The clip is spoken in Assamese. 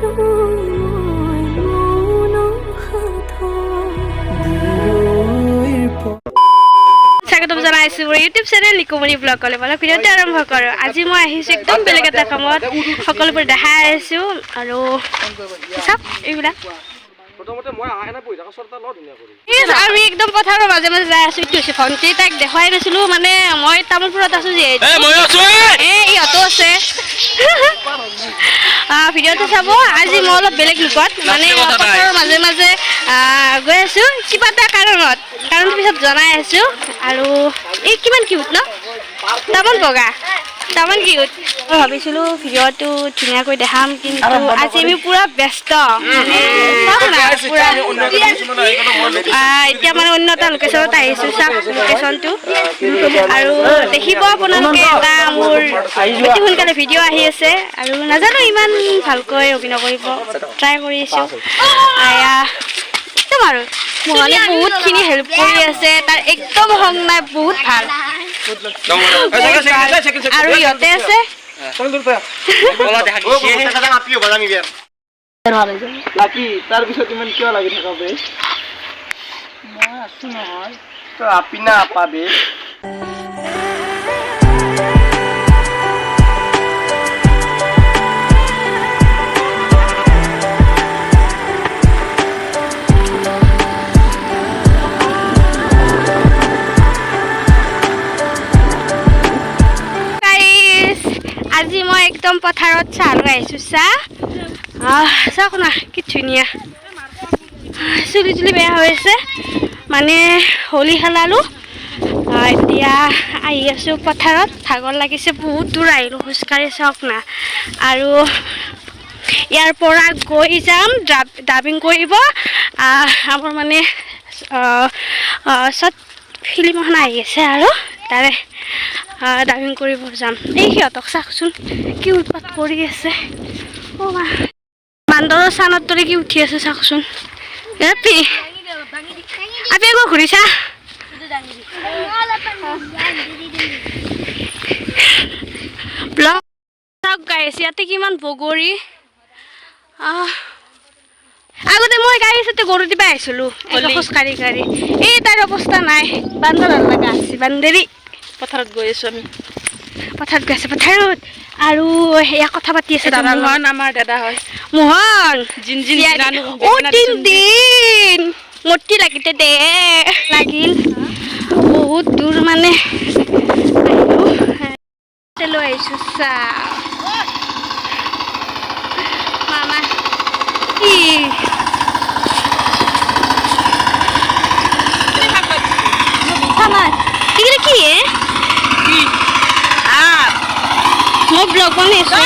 স্বাগতম জনাইছো মোৰ ইউটিউব চেনেল নিকুমণি ব্লগলৈ বলা ভিডিঅ'টো আৰম্ভ কৰোঁ। আজি মই আহিছোঁ একদম বেলেগ এটা কামত, সকলোবোৰ দেখাই আছোঁ আৰু চাওক এইবিলাক আমি একদম পথাৰৰ মাজে মাজে যাই আছোঁ। কি হৈছে ভণ্টি তাইক দেখুৱাই নাছিলোঁ, মানে মই তামোলপুৰত আছোঁ যিহেতু ইহঁতো আছে। ভিডিঅ'টো চাব। আজি মই অলপ বেলেগ লুকত মানে পথাৰৰ মাজে মাজে গৈ আছোঁ কিবা এটা কাৰণটো পিছত জনাই আছোঁ। আৰু এই কিমান কিউট ন, তামোল বগা তামোল কিউট। মই ভাবিছিলোঁ ভিডিঅ'টো ধুনীয়াকৈ দেখাম, কিন্তু আজি আমি পুৰা ব্যস্ত, মানে এতিয়া মানে অন্য এটা লোকেশ্যনত আহিছোঁ। চাওক লোকেশ্যনটো আৰু দেখিব আপোনালোকে। এটা মোৰ অতি সোনকালে ভিডিঅ' আহি আছে আৰু নাজানো ইমান ভালকৈ অভিনয় কৰিব ট্ৰাই কৰি আছোঁ। একদম আৰু মোহনে বহুতখিনি হেল্প কৰি আছে, তাৰ একদম খং নাই, বহুত ভাল। আৰু ইহঁতে আছে তাৰ পিছত ইমান কিয় লাগি থকা বে? মই আছো নহয়, তই আপি না আপা বে? আজি মই একদম পথাৰত চাহ লৈ আহিছোঁ। চাওক না কি ধুনীয়া। চুলি বেয়া হৈ আছে, মানে হোলী খেলালোঁ। এতিয়া আহি আছোঁ পথাৰত, ভাগৰ লাগিছে, বহুত দূৰ আহিলোঁ খোজকাঢ়ি। চাওক না, আৰু ইয়াৰ পৰা গৈ যাম ডাবিং কৰিব। আমাৰ মানে চব ফিল্ম এখন আহি আছে আৰু তাৰে ডাবিং কৰিব যাম। এই সিহঁতক চাওকচোন কি উৎপাত কৰি আছে। বান্দৰৰ চানত দৰে কি উঠি আছে চাওকচোন। আপি আকৌ ঘূৰিছা। গাইছে ইয়াতে কিমান বগৰী। আগতে মই গাড়ী চাতে গৰু দিবা আহিছিলোঁ খোজকাঢ়ি এই তাৰ অৱস্থা নাই, বান্দৰ লগা আছে, বান্দেৰী। পথাৰত গৈ আছোঁ আমি, পথাৰত গৈ আছে পথাৰত। আৰু সেয়া কথা পাতি আছে দাদা। মোহন আমাৰ দাদা হয়। মোহন দিন মূৰ্তি লাগিতে দে লাগিল, বহুত দূৰ মানে লৈ আহিছোঁ। মামা কি কি মই ব্লগ বনাইছোঁ।